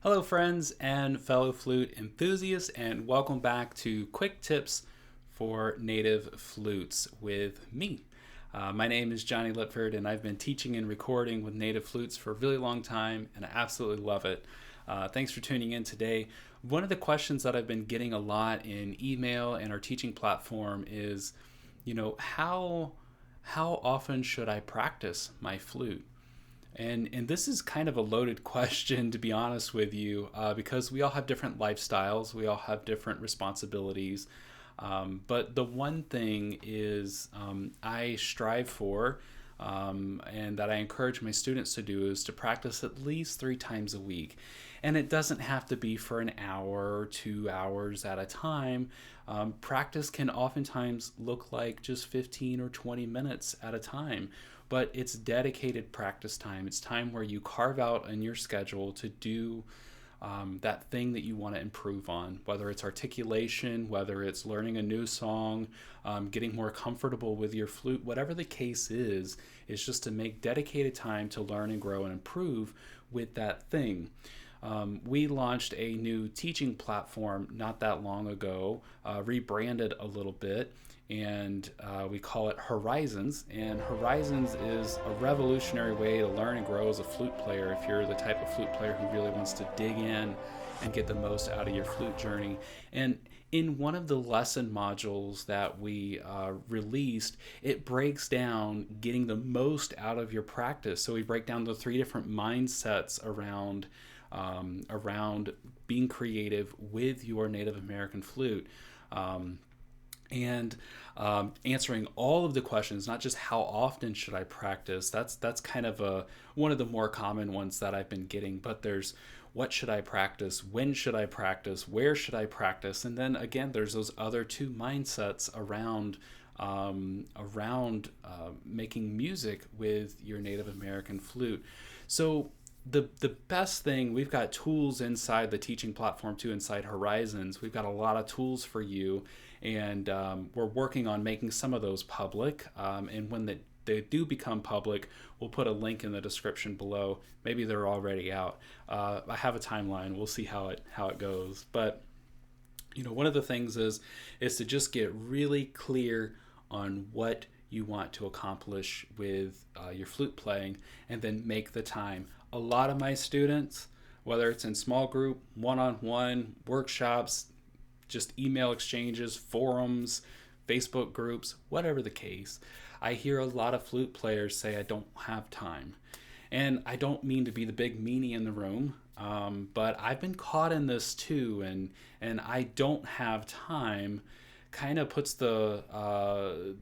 Hello friends and fellow flute enthusiasts, and welcome back to Quick Tips for Native Flutes with me. My name is Jonny Lipford, and I've been teaching and recording with native flutes for a really long time, and I absolutely love it. Thanks for tuning in today. One of the questions that I've been getting a lot in email and our teaching platform is, how often should I practice my flute? And this is kind of a loaded question, to be honest with you, because we all have different lifestyles, we all have different responsibilities. But the one thing is I strive for, and that I encourage my students to do, is to practice at least 3 times a week. And it doesn't have to be for an hour or 2 hours at a time. Practice can oftentimes look like just 15 or 20 minutes at a time. But it's dedicated practice time. It's time where you carve out in your schedule to do that thing that you want to improve on, whether it's articulation, whether it's learning a new song, getting more comfortable with your flute, whatever the case is just to make dedicated time to learn and grow and improve with that thing. We launched a new teaching platform not that long ago, rebranded a little bit, and we call it Horizons. And Horizons is a revolutionary way to learn and grow as a flute player if you're the type of flute player who really wants to dig in and get the most out of your flute journey. And in one of the lesson modules that we released, it breaks down getting the most out of your practice. So we break down the 3 different mindsets around being creative with your Native American flute. And answering all of the questions, not just how often should I practice. That's kind of one of the more common ones that I've been getting. But there's what should I practice, when should I practice, where should I practice, and then again there's those other 2 mindsets around making music with your Native American flute. So the best thing, we've got tools inside the teaching platform too, inside Horizons. We've got a lot of tools for you, and we're working on making some of those public. And when they do become public, we'll put a link in the description below. Maybe they're already out. I have a timeline. We'll see how it goes. But one of the things is to just get really clear on what you want to accomplish with your flute playing, and then make the time. A lot of my students, whether it's in small group, one-on-one, workshops, just email exchanges, forums, Facebook groups, whatever the case, I hear a lot of flute players say, I don't have time. And I don't mean to be the big meanie in the room, but I've been caught in this too, and I don't have time kind of points the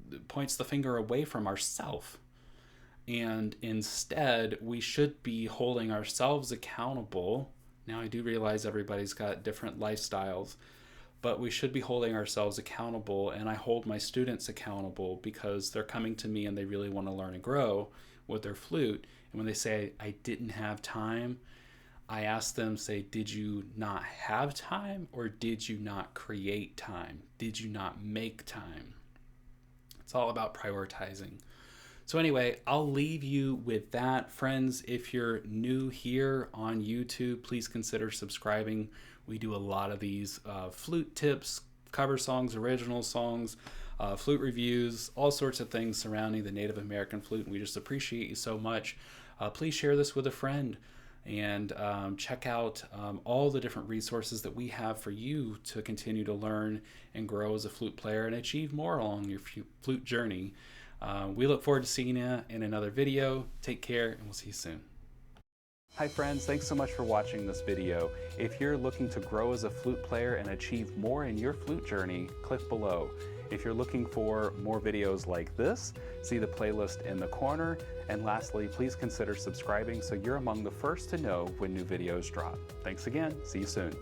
finger away from ourself. And instead, we should be holding ourselves accountable. Now, I do realize everybody's got different lifestyles, but we should be holding ourselves accountable, and I hold my students accountable because they're coming to me and they really want to learn and grow with their flute. And when they say, I didn't have time, I ask them, did you not have time, or did you not create time? Did you not make time? It's all about prioritizing. So anyway, I'll leave you with that. Friends, if you're new here on YouTube, please consider subscribing. We do a lot of these flute tips, cover songs, original songs, flute reviews, all sorts of things surrounding the Native American flute, and we just appreciate you so much. Please share this with a friend, and check out all the different resources that we have for you to continue to learn and grow as a flute player and achieve more along your flute journey. We look forward to seeing you in another video. Take care, and we'll see you soon. Hi friends, thanks so much for watching this video. If you're looking to grow as a flute player and achieve more in your flute journey, click below. If you're looking for more videos like this, see the playlist in the corner. And lastly, please consider subscribing so you're among the first to know when new videos drop. Thanks again. See you soon.